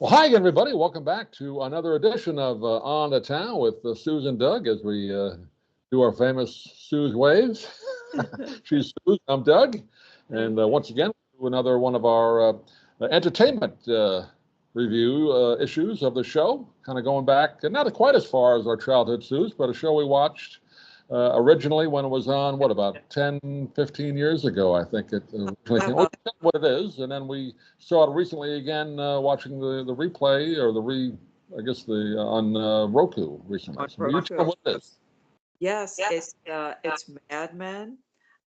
Well, hi, everybody. Welcome back to another edition of On the Town with Suz and Doug as we do our famous Suz waves. She's Suz, I'm Doug. And once again, we do another one of our entertainment review issues of the show, kind of going back, not quite as far as our childhood Suz, but a show we watched originally when it was on, about 10, 15 years ago, I think it originally came. We'll tell what it is, and then we saw it recently again, watching the replay or on Roku recently. So you tell what it is. Yes, it's Madmen.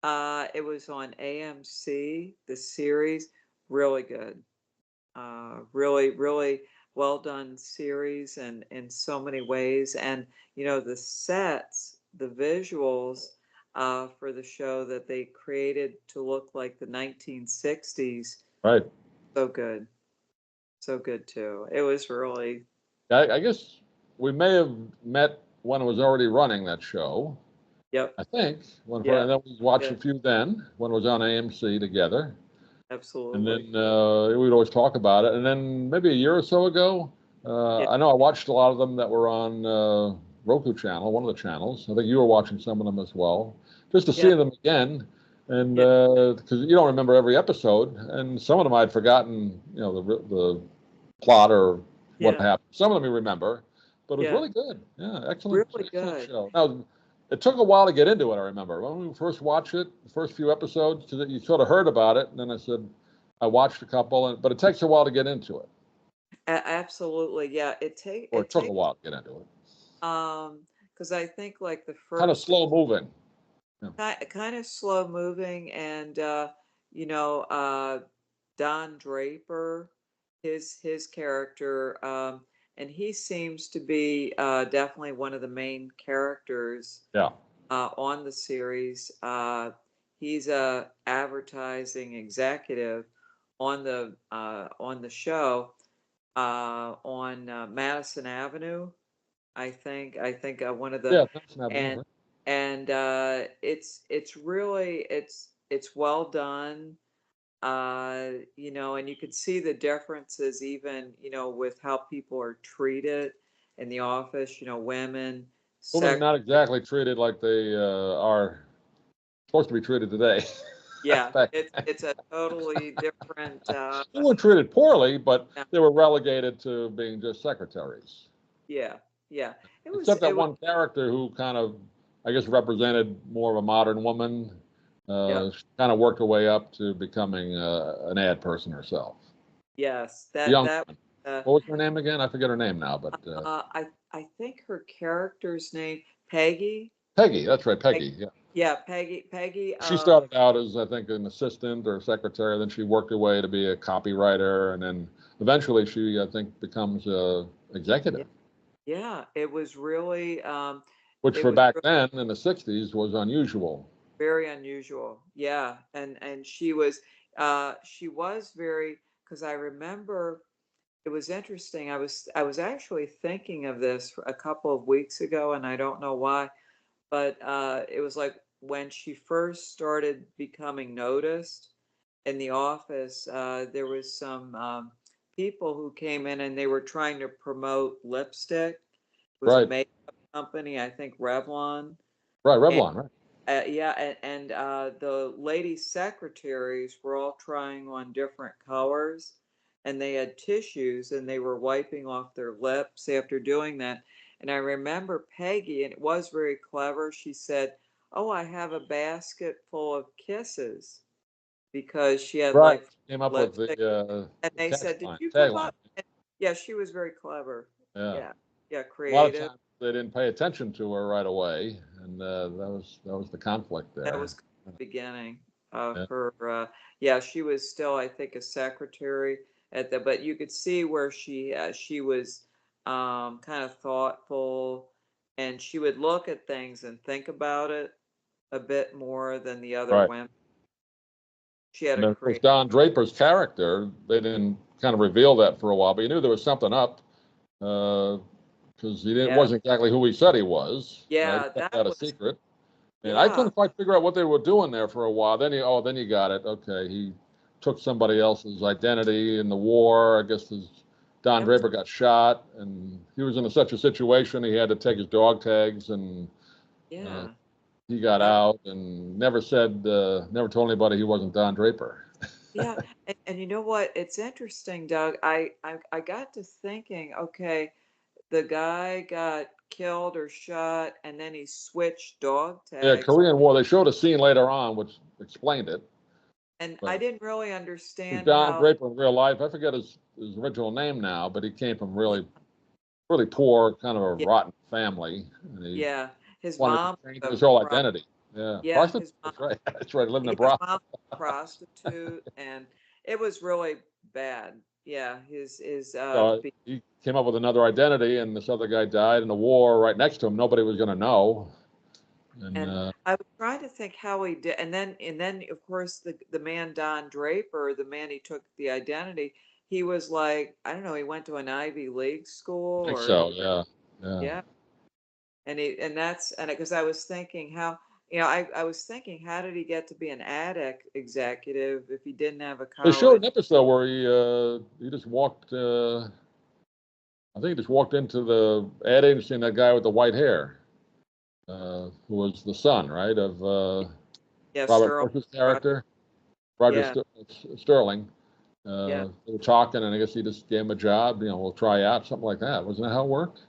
It was on AMC. The series, really good. Really well done series, and in so many ways. And the sets, the visuals for the show that they created to look like the 1960s. Right. So good too. It was really. I guess we may have met when it was already running, that show. Yep. I think. And then we watched a few then when it was on AMC together. Absolutely. And then we'd always talk about it. And then maybe a year or so ago, I know I watched a lot of them that were on Roku channel, one of the channels. I think you were watching some of them as well, just to see them again. And because you don't remember every episode, and some of them I'd forgotten, the plot or what happened. Some of them you remember, but it was really good. Yeah, excellent show. Now, it took a while to get into it, I remember. When we first watched it, the first few episodes, because you sort of heard about it, and then I watched a couple, but it takes a while to get into it. Absolutely, yeah. It took a while to get into it. Because I think like the first. Kind of slow moving. Yeah. Kind of slow moving, and Don Draper, his character, and he seems to be definitely one of the main characters. Yeah. On the series. He's a advertising executive on the show on Madison Avenue. I think one of the Madison Avenue, and it's really it's well done. And you could see the differences even with how people are treated in the office. Women. Women not exactly treated like they are supposed to be treated today. Yeah, it's a totally different. They weren't treated poorly, but they were relegated to being just secretaries. Yeah. Except that one character who kind of, I guess, represented more of a modern woman. She kind of worked her way up to becoming an ad person herself. Yes, what was her name again? I forget her name now, but I think her character's name Peggy. Peggy, that's right, Peggy. Yeah. Yeah, Peggy. She started out as, I think, an assistant or secretary. Then she worked her way to be a copywriter, and then eventually she, I think, becomes a executive. Yeah, it was really. Which for back then in the 60s was unusual. Very unusual. Yeah, and she was very, because I remember it was interesting. I was actually thinking of this a couple of weeks ago, and I don't know why, but it was like when she first started becoming noticed in the office. There was some people who came in and they were trying to promote lipstick. It was a makeup company, I think Revlon. Right, Revlon, right. And the lady secretaries were all trying on different colors, and they had tissues and they were wiping off their lips after doing that. And I remember Peggy, and it was very clever. She said, "Oh, I have a basket full of kisses," because she had came up lipstick. With the and they said, "Did you come up?" And, yeah, she was very clever. Yeah, creative. A lot of times they didn't pay attention to her right away, and that was the conflict there. That was the beginning of her. She was still, I think, a secretary but you could see where she was kind of thoughtful, and she would look at things and think about it a bit more than the other women. She had of course, Don Draper's character, they didn't kind of reveal that for a while, but you knew there was something up. Because he wasn't exactly who he said he was. Yeah, that was a secret. And I couldn't quite figure out what they were doing there for a while. Then you got it. Okay, he took somebody else's identity in the war. I guess his Don That was Draper got shot, and he was in such a situation he had to take his dog tags, and yeah. he got That out and never said, never told anybody he wasn't Don Draper. Yeah, and you know what? It's interesting, Doug. I got to thinking, okay, the guy got killed or shot, and then he switched dog Yeah, tags, Korean War. They showed a scene later on which explained it, and I but didn't really it was understand Don how. Draper in real life. I forget his original name now, but he came from really poor, kind of a Yeah, rotten family, and he yeah. His wanted to mom change was his a whole pro identity. Yeah, yeah, prostitute. his mom That's right. That's right. Living in a yeah, his brothel. mom was a prostitute, and it was really bad. Yeah, his So he came up with another identity, and this other guy died in the war right next to him. Nobody was going to know. And and I was trying to think how he did, and then of course the man Don Draper, the man he took the identity, he was like, I don't know, he went to an Ivy League I school think or so. Yeah, yeah. yeah, and that's and because I was thinking how I was thinking how did he get to be an attic executive if he didn't have a They showed college? an episode where he just walked. I think he just walked into the ad agency, and that guy with the white hair, who was the son, right, of Yeah, Robert Sterling. Morse's Rod- character, Roger Yeah, Sterling. yeah. They were talking, and I guess he just gave him a job. We'll try out something like that. Wasn't that how it worked?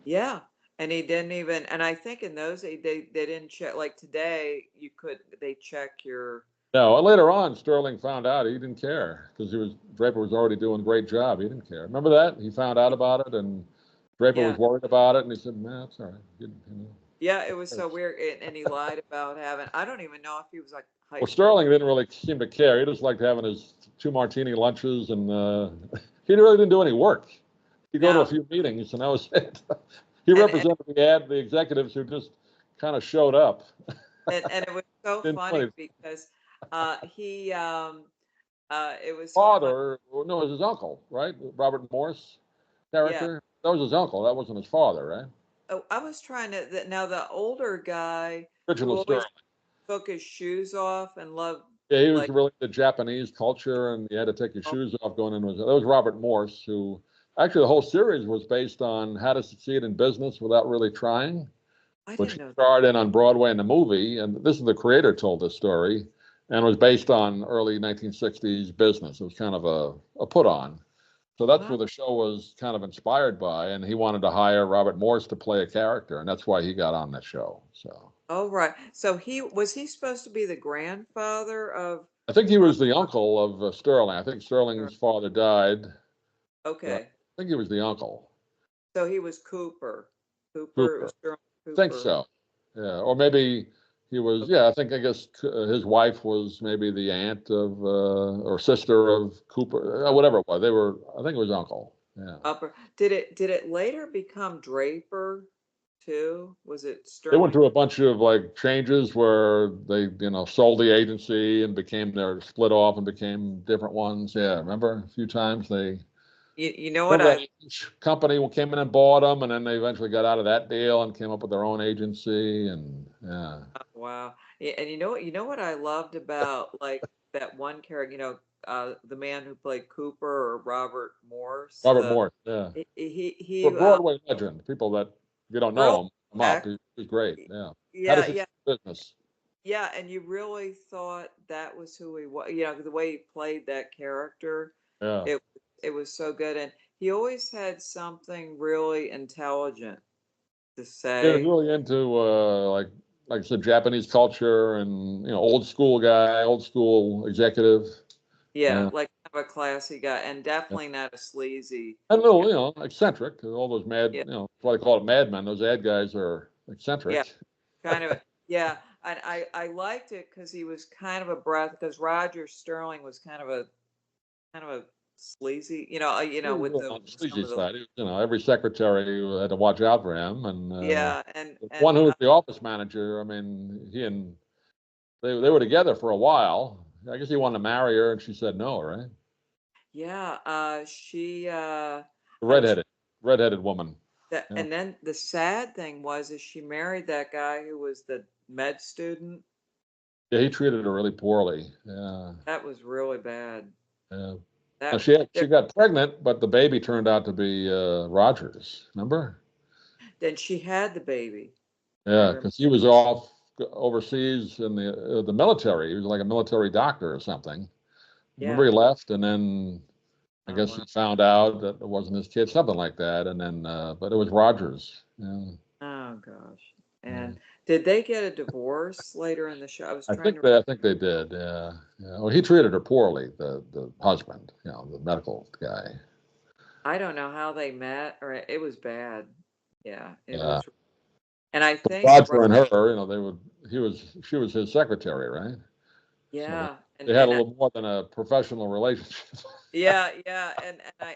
Yeah, and he didn't even and I think in those they didn't check like today you could they check your No, and later on, Sterling found out he didn't care because Draper was already doing a great job. He didn't care. Remember that? He found out about it, and Draper was yeah. worried about it, and he said, "Man, it's all right." Yeah, it was so Cares. weird and he lied about having I don't even know if he was like high Well, school. Sterling didn't really seem to care. He just liked having his two martini lunches, and he really didn't do any work. He'd go to a No. few meetings, and that was it. He And represented the executives who just kind of showed up. and it was so Didn't do funny anything. because he it was so funny. Father, well, no, it was his uncle, right? Robert Morse Yeah. character. That was his uncle. That wasn't his father, right? Oh, I was trying to now the older guy who Original always Sterling. took his shoes off and loved Yeah, he was like really the Japanese culture, and he had to take his shoes off going in. That was Robert Morse, who actually the whole series was based on how to succeed in business without really trying, I which didn't he know that. starred in on Broadway in the movie. And this is the creator told this story, and was based on early 1960s business. It was kind of a put on. So that's Wow. where the show was kind of inspired by, and he wanted to hire Robert Morse to play a character, and that's why he got on the show. So Oh, right. So he supposed to be the grandfather of I think he Ron? was the uncle of Sterling. I think Or- Sterling's father died, but Okay. I think he was the uncle, So he was Cooper. Cooper, it was Cooper. Sterling I think Cooper. so. Yeah, or maybe he was. Okay. Yeah, I guess his wife was maybe the aunt of or sister of Cooper, whatever it was. They were. I think it was uncle. Yeah. Upper. Did it later become Draper too? Was it They went Sterling? through a bunch of like changes where they, sold the agency and became their split off and became different ones. Yeah, remember a few times they You know what remember I that each company came in and bought them, and then they eventually got out of that deal and came up with their own agency. And yeah, wow. Yeah, and you know what I loved about like that one character, the man who played Cooper or Robert Morse, Robert the Morse. Yeah, he but Broadway legend. People that if you don't really know him, come up. act He's great. Yeah, how to yeah, succeed yeah. in business. Yeah, and you really thought that was who he was, the way he played that character, Yeah, it it was so good, and he always had something really intelligent to he was say. really into like I said, Japanese culture, and old school guy, old school executive. Yeah, Yeah. like kind of a classy guy, and definitely not a sleazy. And a little, eccentric. 'Cause all those Yeah, that's why they call it madmen. Those ad guys are yeah, eccentric. kind of. Yeah, and I liked it because he was kind of a breath. Because Roger Sterling was kind of a sleazy, He was with really the on the some sleazy of the side. Every secretary had to watch out for him. And yeah, the one and who was the office manager, I mean, they were together for a while. I guess he wanted to marry her, and she said no, right? yeah, she The I was redheaded woman. that, Yeah, and then the sad thing was is she married that guy who was the med student. yeah. He treated her really poorly. Yeah, That was really bad. yeah. That She got pregnant, but the baby turned out to be Rogers. Remember? then she had the baby. Yeah, because he was off overseas in the military. He was like a military doctor or something. Remember, Yeah. he left, and then I Oh guess wow. he found out that it wasn't his kid, something like that. And then, but it was Rogers. Yeah, Oh gosh. yeah. And did they get a divorce later in the show? I was trying to. I think they did. Yeah, yeah. Well, he treated her poorly, the husband, the medical guy. I don't know how they met, or it was bad. Yeah, it Yeah, was. And I but think, Roger and her, they would. She was his secretary, right? So yeah, they had a little more than a professional relationship. yeah, yeah,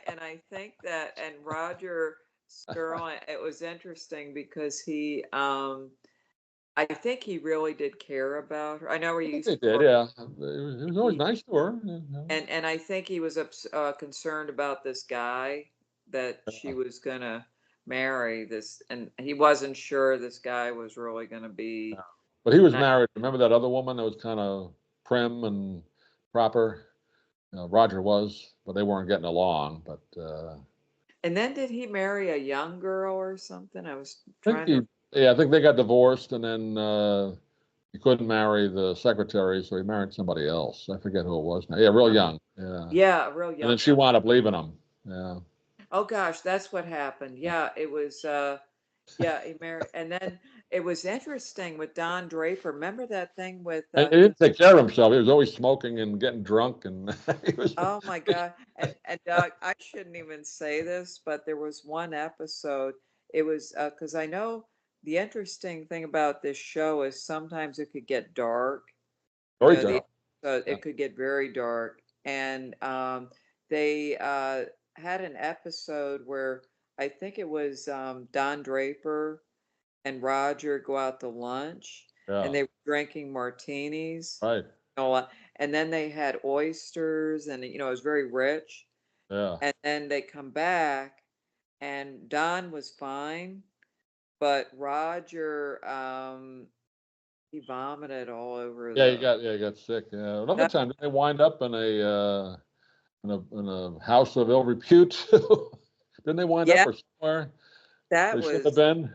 and I think that, and Roger Sterling, it was interesting because I think he really did care about her. I know I he think used they to did. work. Yeah, he was always He, nice to her. You know. and I think he was concerned about this guy that she was gonna marry this, and he wasn't sure this guy was really gonna Yeah. be But he was nice. married. Remember that other woman that was kind of prim and proper? Roger was, but they weren't getting along. But And then did he marry a young girl or something? I was I think trying to. yeah, I think they got divorced, and then he couldn't marry the secretary, so he married somebody else. I forget who it was now. Yeah, real young. Yeah, Yeah, a real and then young she one. wound up leaving him. Yeah, Oh gosh, that's what happened. Yeah, it was yeah, he married, and then it was interesting with Don Draper. Remember that thing with and he his. didn't take care of himself. He was always smoking and getting drunk, and he was. Oh my God. And Doug, I shouldn't even say this, but there was one episode. It was because I know the interesting thing about this show is sometimes it could get dark. Very The dark. Yeah. it could get very dark, and they had an episode where I think it was Don Draper and Roger go out to lunch, and Yeah. they were drinking martinis, Right. you know, and then they had oysters, and it was very rich. Yeah. And then they come back, and Don was fine, but Roger, he vomited all over the. He got sick. Yeah. Another That, time they wind up in a house of ill repute. Didn't they wind up yeah, or somewhere that they shouldn't have was been?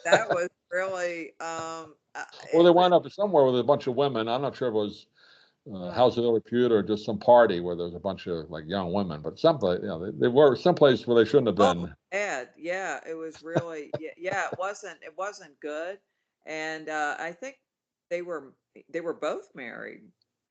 that was really Or they it was. wind up somewhere with a bunch of women. I'm not sure if it was Oh, house of ill repute or just some party where there was a bunch of like young women, but someplace, they were someplace where they shouldn't have oh, been. bad. Yeah, it was really. Yeah, yeah, it wasn't good. And I think they were they were both married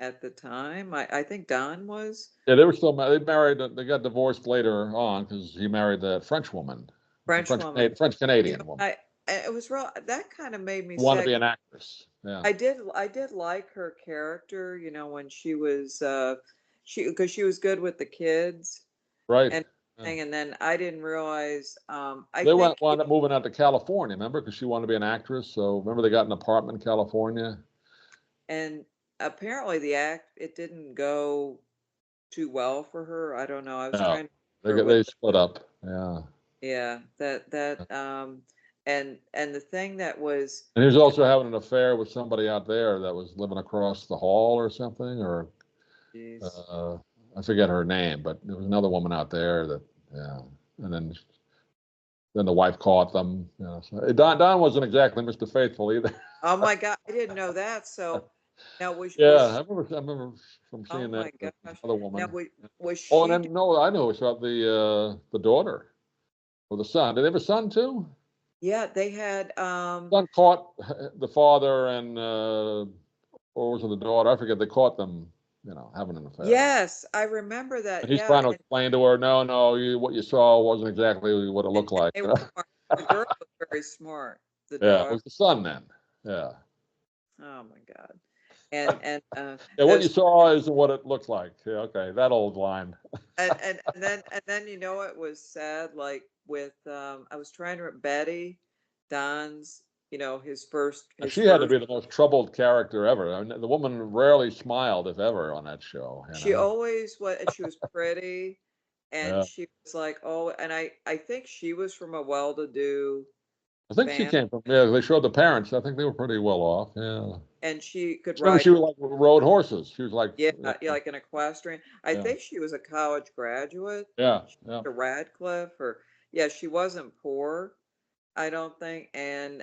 at the time. I think Don was Yeah, they were still they married. They got divorced later on because he married that French woman, French woman. French You know, Canadian woman, it was real. That kind of made me who wanted to sad. be an actress. Yeah, I did like her character. When she was because she was good with the kids right. and Yeah. thing. And then I didn't realize. I They think wound up moving out to California, remember? Because she wanted to be an actress. So remember they got an apartment in California. and apparently the act it didn't go too well for her. I don't know. I was Yeah, trying to remember they what. split up. Yeah, Yeah, and the thing that was. and he was also having an affair with somebody out there that was living across the hall or something, or Jeez. uh, I forget her name, but there was another woman out there that yeah, and then the wife caught them. So Don wasn't exactly Mr. Faithful either. Oh my God, I didn't know that. So now was Yeah, she, I remember from oh seeing that my with gosh. another Now woman. was Oh, and she then no, I know it's about the daughter or the son. Did they have a son too? yeah, they had Son caught the father and or was it the daughter? I forget. They caught them, having an affair. yes, I remember And that. he's Yeah, trying to explain to her, no, no, what you saw wasn't exactly what it looked and like. they were smart. The girl was very smart, the Yeah, it daughter. was the son then. Yeah. Oh my God. And Yeah, what you those saw isn't what it looks like. Yeah, okay, that old line. and then it was sad, like with I was trying to remember Betty, Don's, his first his She had to first be the most troubled character ever. I mean, the woman rarely smiled, if ever, on that show. she always was, and she was pretty, and Yeah, she was like, oh, and I think she was from a well-to-do I think she band, came from, yeah, they showed the parents. I think they were pretty well off. Yeah. and she could Remember, ride. she was like rode horses. She was like, Yeah, yeah, like an equestrian. I yeah, think she was a college graduate. yeah, She yeah. went to Radcliffe, or yeah, she wasn't poor, I don't think. And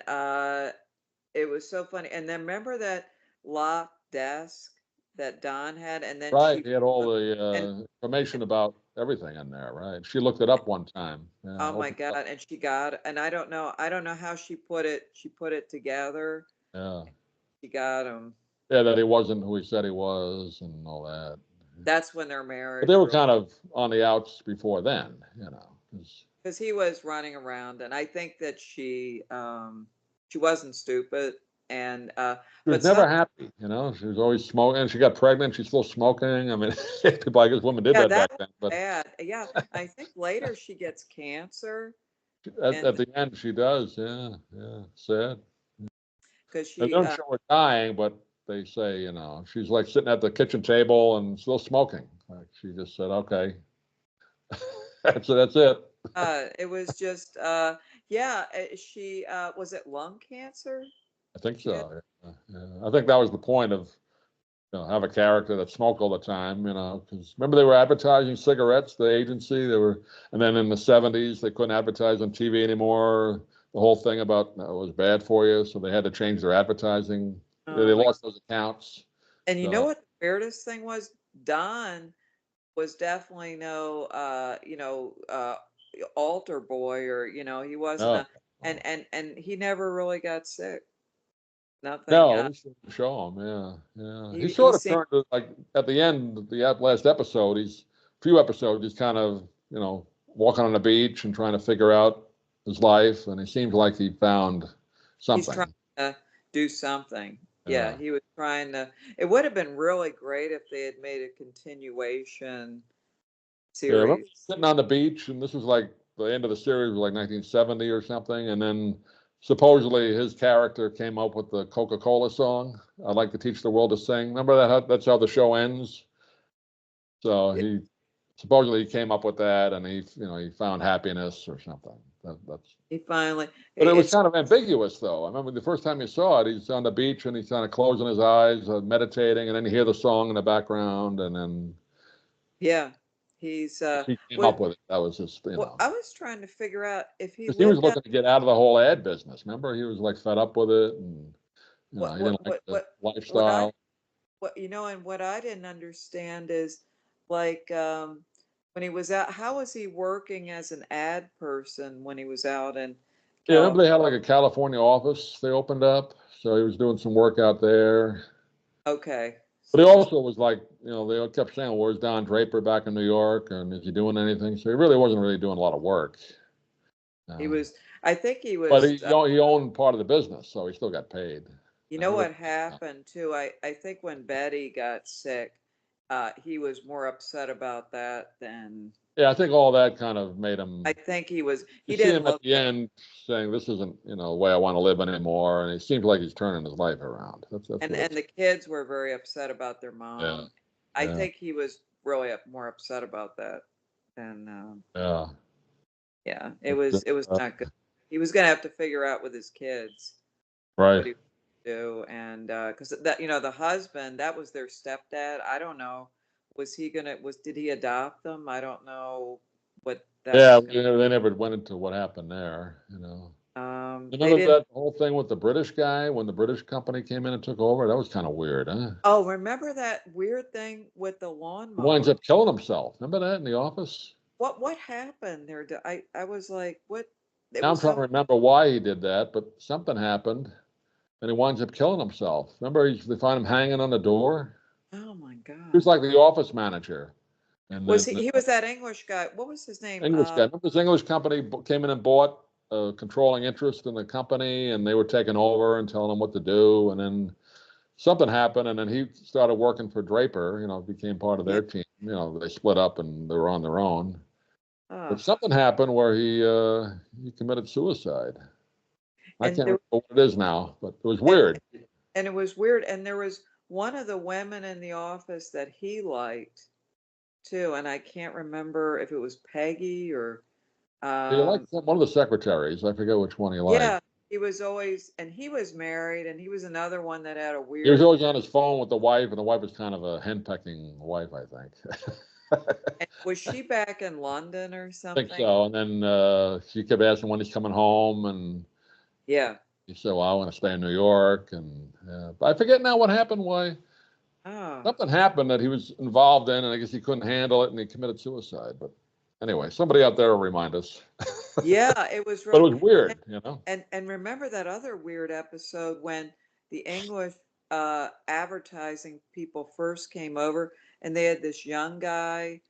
it was so funny. And then remember that locked desk that Don had, and then Right. she He had all and the information about everything in there. Right. She looked it up one time. Yeah. oh my Opened up. God, and she got, and I don't know how she put it together. Yeah. She got him. Yeah. That he wasn't who he said he was and all that. That's when their But they marriage were really, kind of on the outs before then, 'cause because he was running around, and I think that she wasn't stupid, and she was but some, never happy. She was always smoking. And she got pregnant. She's still smoking. I mean, people, I guess women did yeah, that that back was then. But bad. Yeah, I think later she gets cancer, at and the end, she does. Yeah. Yeah. Sad. because They she don't show her dying, but they say, she's like sitting at the kitchen table and still smoking. Like she just said, okay, that's it. it was just yeah, she was it lung cancer I think she had? so. Yeah. Yeah. I think that was the point of, have a character that smoked all the time, because remember they were advertising cigarettes, the agency, and then in the 70s, they couldn't advertise on TV anymore. The whole thing about it was bad for you. So they had to change their advertising. They Oh my, lost those accounts. and you know So, what the weirdest thing was? Don was definitely no altar boy, or he wasn't no. a, and he never really got sick, nothing. No, this didn't show him. Yeah, yeah. He He sort of seemed, turned to, like at the end, last episode. Few episodes. He's kind of walking on the beach and trying to figure out his life, and it seems like he found he's trying something. to do something. Yeah, Yeah, he was trying to. It would have been really great if they had made a continuation yeah. I remember series. sitting on the beach, and this was like the end of the series was like 1970 or something, and then supposedly his character came up with the Coca-Cola song. "I'd like to teach the world to sing." Remember that? That's how the show ends. So Yeah, he supposedly he came up with that, and he found happiness or something. That's. he finally. But it was It's kind of ambiguous, though. I remember the first time you saw it, he's on the beach and he's kind of closing his eyes, meditating, and then you hear the song in the background, and then yeah. He's he came what up with it. That was just, what I was trying to figure out if he because he was lived out looking to get out of the whole ad business. Remember, he was like fed up with it, and what he didn't like the what I lifestyle. what and what I didn't understand is like when he was out, how was he working as an ad person when he was out in Yeah, remember California? they had like a California office they opened up, so he was doing some work out there. Okay, But he so also was like, they kept saying, well, "Where's Don Draper back in New York? And is he doing anything?" So he really wasn't really doing a lot of work. he Uh, was. I think he but was. he owned part of the business, so he still got paid. You And know he was, what happened too? I think when Betty got sick, he was more upset about that than yeah, I think all that kind of made I him. think he was. You He see didn't him at look the good. end saying, "This isn't, the way I want to live anymore," and it seems like he's turning his life around. That's what And it's. the kids were very upset about their Yeah, mom. I yeah, think he was really more upset about that than yeah. yeah. It's, It was not good. He was gonna have to figure out with his kids what right. he would do, and because that the husband, that was their stepdad. I don't know. Did he adopt them? I don't know what that Yeah, was gonna. they never went into what happened there. They Remember didn't. that whole thing with the British guy when the British company came in and took over? That was kind of weird, huh? Oh, remember that weird thing with the He winds lawnmower? up killing himself. Remember that in the office? What happened there? I was like, what? It Now I'm was trying to some. remember why he did that, but something happened and he winds up killing himself. Remember, they find him hanging on the door? Oh my He was God. like the office manager. And Was then he? the He was that English guy. What was his name? English guy, remember this English company came in and bought a controlling interest in the company and they were taking over and telling him what to do. And then something happened, and then he started working for Draper. Became part of Yeah. their team. They split up and they were on their own. But Oh, something happened where he committed suicide. I and can't there remember what it is now, but it was and weird. and it was weird. And there was one of the women in the office that he liked too, and I can't remember if it was Peggy or He liked um one of the secretaries. I forget which one he liked. yeah. he was always, and he was married, and he was another one that had a He was weird. always on his phone with the wife, and the wife was kind of a henpecking wife, I think. And was she back in London or I think something? so. And then she kept asking when he's coming home, and Yeah. he said, "Well, I want to stay in New York." And but I forget now what happened. Why Oh. something happened that he was involved in, and I guess he couldn't handle it, and he committed suicide. But anyway, somebody out there will remind us. Yeah, it was But it real. was weird, you know. And remember that other weird episode when the English advertising people first came over and they had this young guy,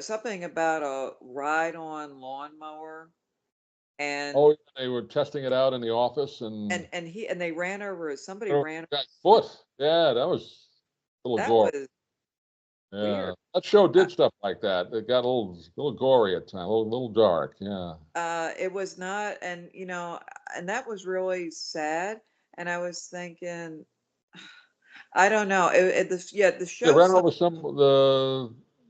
something about a ride-on lawnmower, and Oh, yeah, they were testing it out in the office, and and they ran over, somebody there was ran a guy's over. foot. Yeah, that was a little That gory. was Yeah, weird. that show Uh, did stuff like that. It got a little gory at times, a little dark. Yeah. it was not, and and that was really sad. And I was thinking, I don't know, yeah, the They show. ran over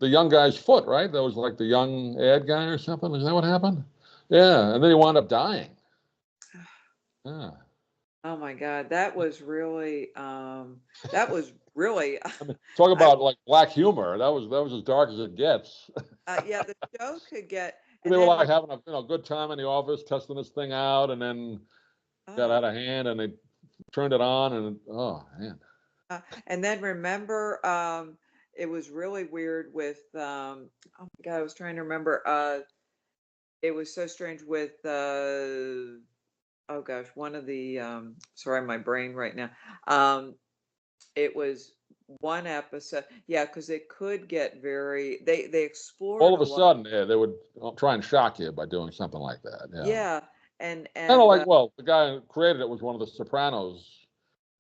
the young guy's foot, right? That was like the young ad guy or something. Is that what happened? Yeah, and then he wound up dying. Yeah. Oh my God, that was really I mean, talk I about like black humor. That was as dark as it gets. yeah, the show could get, They and were then like having a good time in the office, testing this thing out, and then got oh, out of hand, and they turned it on, and oh man. and then remember, it was really weird with oh my God, I was trying to remember, it was so strange with oh gosh, one of the sorry, my brain right now. It was one episode, yeah, because it could get very, they All explored of a a lot. sudden, yeah, they would try and shock you by doing something like that. Yeah. Yeah, Kind of and like, well, the guy who created it was one of the Sopranos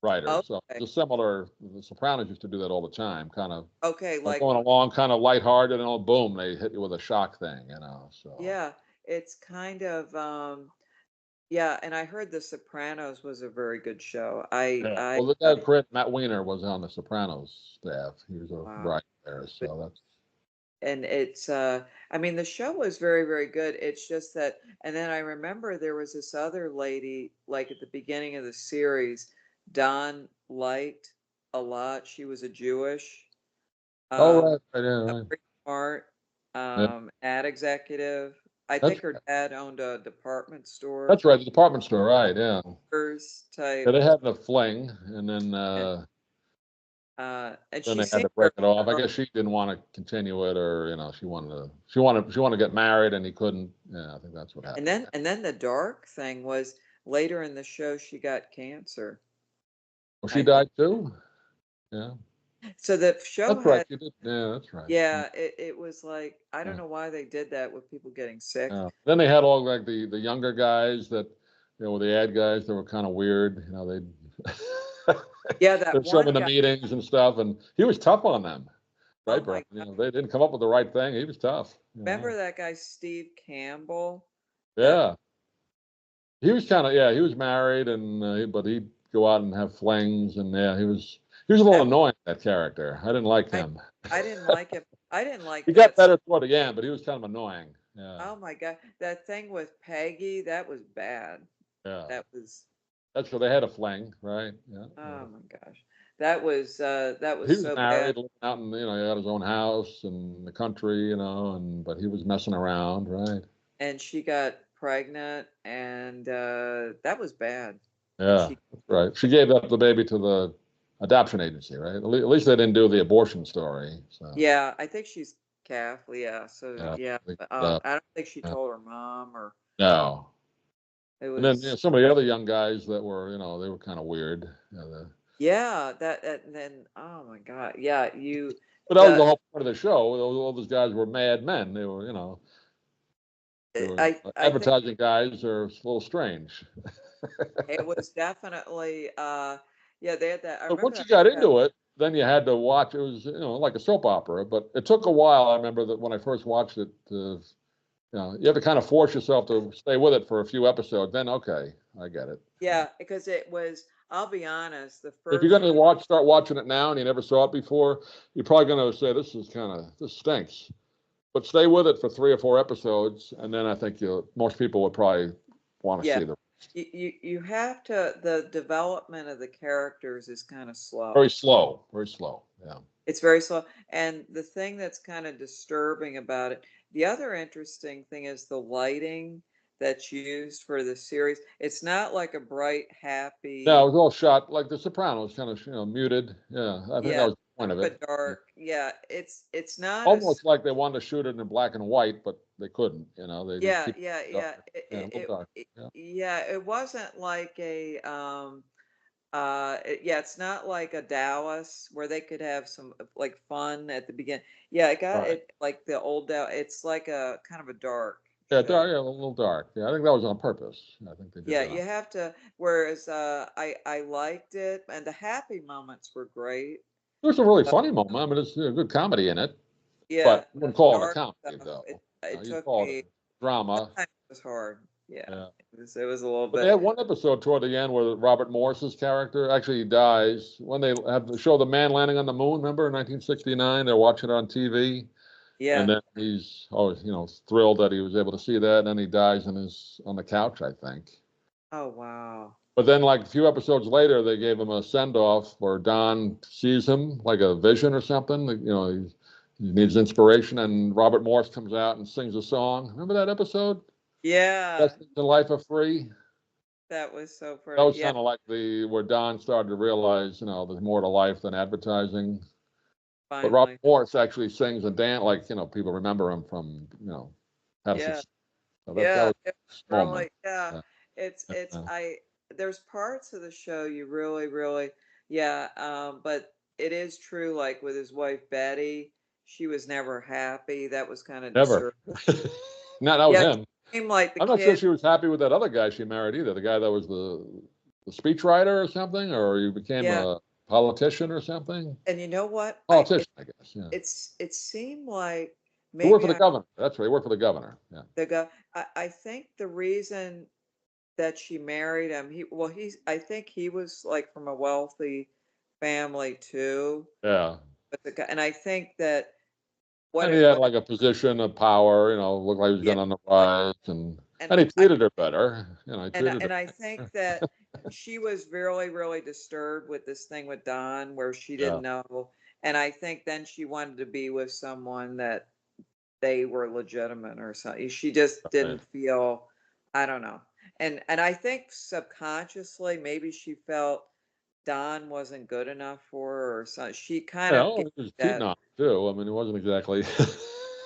writers, so okay, it's similar. The Sopranos used to do that all the time, kind of okay, like going along, kind of lighthearted, and all boom, they hit you with a shock thing, you know. So yeah, it's kind of yeah, and I heard The Sopranos was a very good show. yeah. I Well, the guy who created Matt Weiner was on the Sopranos staff. He was a wow. writer there, But so that's and it's I mean the show was very, very good. It's just that, and then I remember there was this other lady like at the beginning of the series, Don liked a lot. She was a Jewish, oh um right, right, yeah, right. very smart Yeah, ad executive. I that's think her dad owned a department store, that's right. The department store, right? Yeah, hers yeah. type, They had a fling, and and she then they had seemed to break very it off. I girl. guess she didn't want to continue it, or she wanted to get married, and he couldn't. Yeah, I think that's what happened. And then the dark thing was later in the show she got cancer, Well, she I think. died too. Yeah, So the show that's right. had, She did. Yeah, that's right. yeah, it was like, I don't Yeah. know why they did that with people getting sick. Yeah. Then they had all like the younger guys that, the ad guys that were kind of weird. They Yeah, they're that showing one the guy. meetings and stuff, and he was tough on them, Oh right, Brian? my They didn't come up with the right thing. He was tough. Remember that guy Steve Campbell? That Yeah. He was kind of, yeah, he was married, and but he'd go out and have flings, and yeah, he was a little that annoying, that character. I didn't like I him. I didn't like it. I didn't He like got that. better toward the end, but he was kind of annoying. Yeah, Oh my God, that thing with Peggy, that was bad. yeah. That was, That's where they had a fling, right? Yeah. oh Yeah. my gosh, that He was was so bad. married, living out in, he had his own house in the country, and but he was messing around, right? And she got pregnant, and that was bad. And Yeah, she, that's right. She gave up the baby to the adoption agency, right? At least they didn't do the abortion story. So yeah, I think she's Catholic. Yeah, so yeah, yeah, they but, gave it up. I don't think she Yeah. told her mom, or No. it And then was, some of the other young guys that were, they were kind of weird. yeah, and then oh my God, yeah, But that was the the whole part of the show. All those guys were mad men. They were I think advertising guys are a little strange. it was definitely yeah, they had that. I But remember once you that. got Yeah, into it, then you had to watch. It was, like a soap opera. But it took a while. I remember that when I first watched it, you have to kind of force yourself to stay with it for a few episodes. Then, okay, I get it. yeah, because it was. I'll be honest, the If you're first going to start watching it now, and you never saw it before, you're probably going to say this stinks. But stay with it for 3 or 4 episodes, and then I think most people would probably want to yeah, see the you have to, the development of the characters is kind of Very slow. slow, very slow. Yeah. It's very slow. And the thing that's kind of disturbing about it, the other interesting thing is the lighting that's used for the series. It's not like a bright, No, it happy, was all shot like The Sopranos, kind of, muted. Yeah, I think that yeah, was the point of it. but dark. Yeah, it's not a, Almost like they wanted to shoot it in black and white, but they couldn't. They just yeah, keep yeah, it dark. yeah. Yeah, a little dark. Yeah, Yeah, it wasn't like a yeah, it's not like a Dallas where they could have some like fun at the beginning. Yeah, it got right. it like the old Dallas. It's like a kind of a dark Yeah, show. dark. Yeah, a little dark. Yeah, I think that was on purpose. I think they did Yeah, that on. you have to. Whereas I liked it, and the happy moments were great. There's a really Uh, funny moment. I mean, there's a good comedy in it, yeah, but I the wouldn't call it a dark comedy stuff. though. It You'd took call it me. a drama. Sometimes it was hard. Yeah, Yeah. it was a little But they bit. had one episode toward the end where Robert Morris's character actually dies when they have the show The Man Landing on the Moon. Remember in 1969, they're watching it on TV, and Yeah. then he's always, thrilled that he was able to see that, and then he dies on the couch, I think. Oh wow. But then, like a few episodes later, they gave him a send off where Don sees him like a vision or something. Like, he needs inspiration, and Robert Morris comes out and sings a song. Remember that episode? Yeah, That's the Life of Free. that was so That funny. was Yeah, kind of like where Don started to realize, there's more to life than advertising. But Robert finally. Morris actually sings and dance, like, people remember him from, How to Yeah. Succeed. So that Yeah, was it a was moment. really, yeah. Yeah. It's Yeah. I there's parts of the show you really, really, yeah, but it is true, like with his wife Betty, she was never happy. That was kind of Never. disturbing. No, that was Yeah, it him. seemed like the I'm not sure kid, she was happy with that other guy she married either. The guy that was the speechwriter or something, or he became yeah. a politician or something. And you know what? Politician, I guess. Yeah. It seemed like He worked for maybe the I governor. That's right. He worked for the governor. Yeah. the guy I think the reason that she married him, I think he was like from a wealthy family too. Yeah. But the guy, and I think that what And he it had was, like a position of power, looked like he was yeah, going on the rise, and and and he I treated her better. He treated her. and I think that she was really, really disturbed with this thing with Don, where she Yeah. didn't know, and I think then she wanted to be with someone that they were legitimate or something. She just Right. didn't feel, I don't know, and I think subconsciously maybe she felt Don wasn't good enough for her or something. She kind Yeah. of gave Well, he was cheating that. on her too. I mean, it wasn't exactly.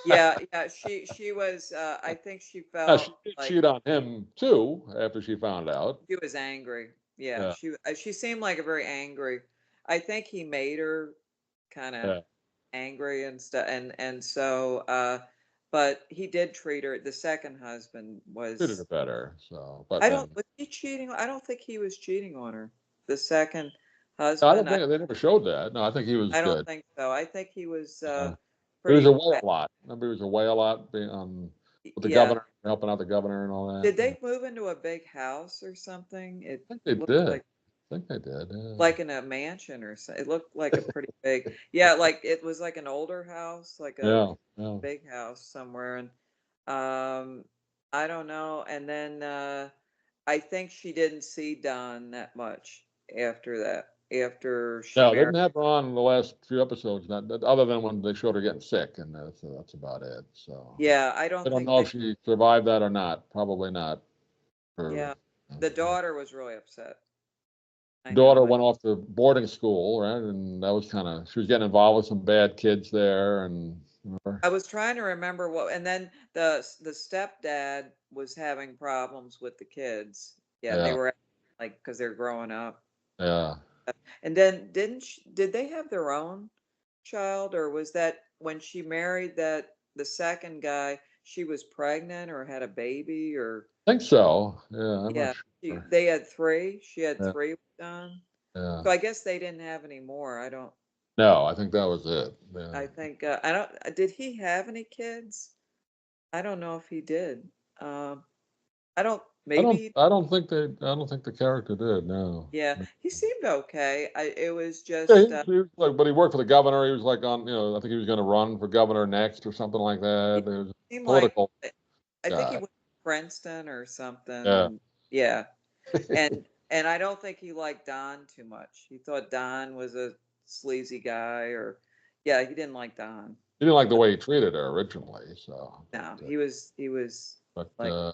Yeah, yeah, she was, I think she Now, she felt did like cheat on him too after she found out. she was angry. Yeah, Yeah. she seemed like a very angry. I think he made her kind of Yeah. angry and stuff, and so, but he did treat her. The second husband Treated her was, better. So, but I don't, then was he cheating? I don't think he was cheating on her. The second I don't husband, think they never showed that. No, I think he was I don't good. think so. I think he was Yeah. He was pretty, away a lot. Remember, he was away a lot being with the yeah. governor, helping out the governor and all that. Did Yeah. they move into a big house or something? It I think they looked did. like I think they did. Yeah. in a mansion or so. It looked like a pretty big, yeah, like it was like an older house, like a Yeah. Yeah. big house somewhere. And um, I don't know. And then I think she didn't see Don that much after that, after she No, they married. didn't have her on in the last few episodes, other than when they showed her getting sick, and that's about it. So Yeah, I I don't don't think know they, if she survived that or not. Probably not. Her yeah. The daughter was really upset. I daughter know. went off to boarding school, right? And that was she was getting involved with some bad kids there, and remember? I was trying to remember what, and then the stepdad was having problems with the kids. Yeah, and they Yeah, were like because they're growing up. yeah. And then did they have their own child, or was that when she married the second guy, she was pregnant or had a baby, or I think so. Yeah, I'm not yeah, sure. they had three. She had Yeah, three with Don. yeah. So I guess they didn't have any more. No, I think that was it. Yeah. I think I don't. Did he have any kids? I don't know if he did. Um, I don't, I don't. maybe, I don't think they. I don't think the character did. No. yeah, No. he seemed okay. It was Yeah, just, he was like, but he worked for the governor. He was like on. I think he was going to run for governor next or something like that. he He was a seemed like, political I think he guy. went to Princeton or something, Yeah. and yeah. And I don't think he liked Don too much. He thought Don was a sleazy guy, or yeah, he didn't like Don. He didn't like the way he treated her originally, so. No, he was But like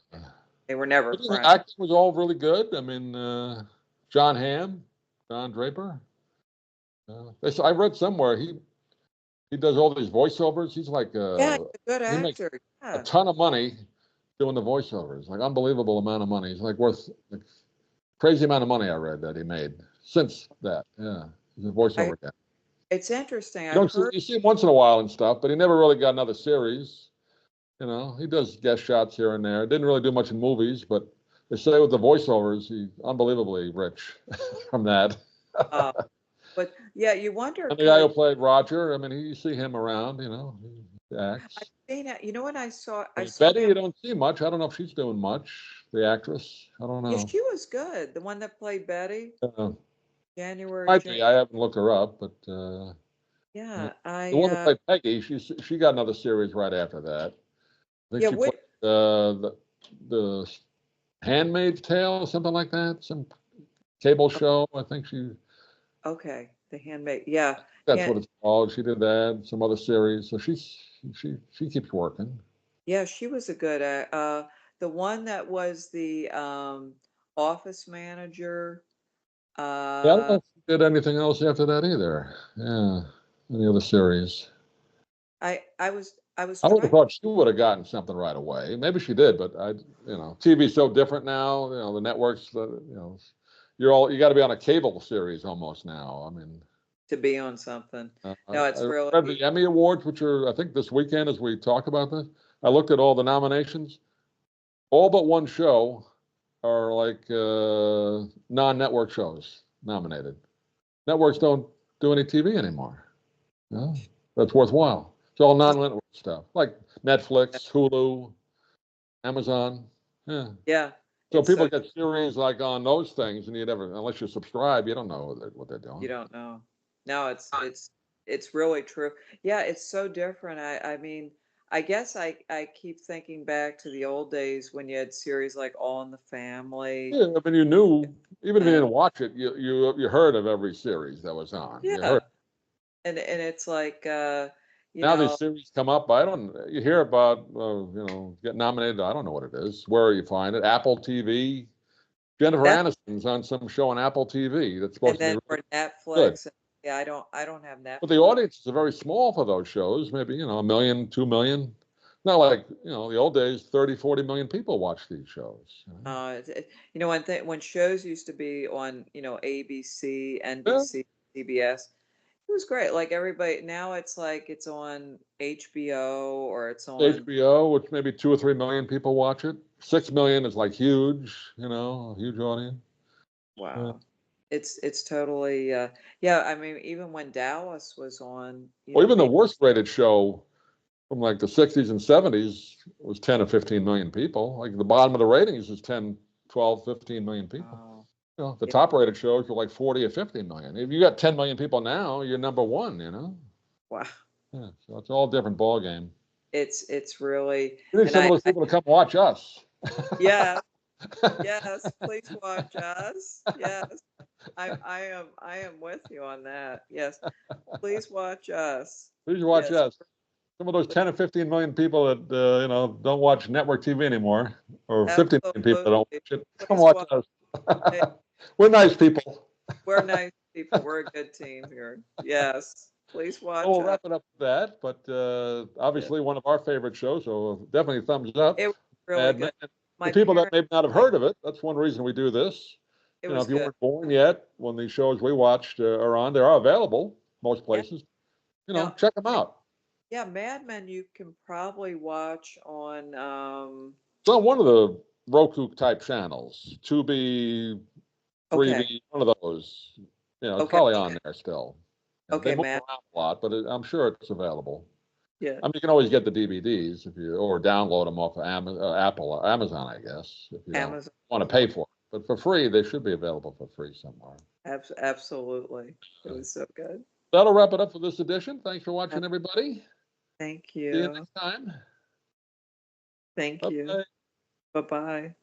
they were never the friends. acting was all really good. I mean, John Hamm, Don Draper. I read somewhere he does all these voiceovers. He's like Yeah, he's a good he makes actor. a Yeah. ton of money doing the voiceovers, like unbelievable amount of money. He's like worth like, crazy amount of money I read that he made since that. Yeah, he's a voiceover guy. It's interesting. You I've don't see heard. you see him once in a while and stuff, but he never really got another series. You know, he does guest shots here and there. Didn't really do much in movies, but they say with the voiceovers, he's unbelievably rich from that. Uh, but yeah, you wonder And the guy who because played Roger, I mean, you see him around, you know, he I've acts. seen it. You know what I I mean, saw Betty, him. you don't see much. I don't know if she's doing much, the actress. I don't Yeah, know. she was good. The one that played Betty, Uh, January. might be. I haven't looked her up, but Yeah, the one who played Peggy, she got another series right after that. I think yeah. she played the Handmaid's Tale, something like that. Some cable show. I think Okay, The Handmaid. Yeah, that's yeah, what it's called. She did that, some other series. So she keeps working. yeah. She was a good. The one that was the office manager. Yeah, I don't know Uh, if she did anything else after that either. Yeah, any other series. I was I would have trying. thought she would have gotten something right away. Maybe she did, but TV's so different now. You know, the networks, you got to be on a cable series almost now. I mean, To be on something. I No, it's really. read the Emmy Awards, which are, I think, this weekend as we talk about this. I looked at all the nominations. All but one show are like non-network shows nominated. Networks don't do any TV anymore. No, that's worthwhile. It's all non-network stuff, like Netflix, Hulu, Amazon. Yeah. Yeah, So it's people so get series like on those things, and unless you subscribe, you don't know what they're you doing. don't know. No, it's really true. Yeah, it's so different. I mean, I guess I keep thinking back to the old days when you had series like All in the Family. Yeah, I mean, you knew, even if you And didn't watch it, you heard of every series that was on. You yeah, heard. and it's like you Now these know, series come up. I don't. You hear about, get nominated. I don't know what it is. Where you find it? Apple TV. Jennifer that Aniston's on some show on Apple TV that's and supposed to be then really for good. Netflix, yeah, I don't have But the Netflix. audience is very small for those shows. Maybe, 1 million, 2 million. Not like, the old days, 30, 40 million people watch these shows. When shows used to be on, ABC, Yeah, NBC, CBS, it was great. Like everybody now, it's like it's on HBO or it's on. HBO, which maybe 2 or 3 million people watch it. 6 million is like huge, a huge audience. Yeah. Wow, it's totally yeah. I mean, even when Dallas was on, Or even the being worst rated show from like the 60s and 70s was 10 or 15 million people. Like the bottom of the ratings is 10, 12, 15 million people. oh The yeah, top rated shows are like 40 or 50 million. If you got 10 million people now, you're number one. wow, Yeah, so it's all different ball game. it's really. We need And some of those I people to come watch us. yes, yes, please watch us. Yes, I am with you on that. Yes, please watch us. Please watch Yes, us. Some of those please, 10 or 15 million people that don't watch network TV anymore, or 50 million people that don't absolutely. watch it, come Please watch watch us. it. We're nice people. We're nice people. We're a good team here. Yes, please Well, watch we'll us. wrap it up with that. But Yeah. obviously, one of our favorite shows, so definitely thumbs up. It was really And good. for My people that parents may not have like heard of it, that's one reason we do this. it was If you good. weren't born yet when these shows we watched are on, they are available most Yeah. places. Now, Check them out. yeah, Mad Men you can probably watch on It's on one of the Roku type channels, Tubi, okay. Freebie, one of those. It's Okay. probably on there still. They Okay, move Mad. around a lot, but I'm sure it's available. Yeah. I mean, you can always get the DVDs or download them off of Apple or Amazon, I guess, if you don't Amazon. want to pay for it. But for free, they should be available for free somewhere. Absolutely. It was so good. That'll wrap it up for this edition. Thanks for Uh, watching, everybody. Thank See you you. next time. Thank you. Bye-bye. Bye-bye.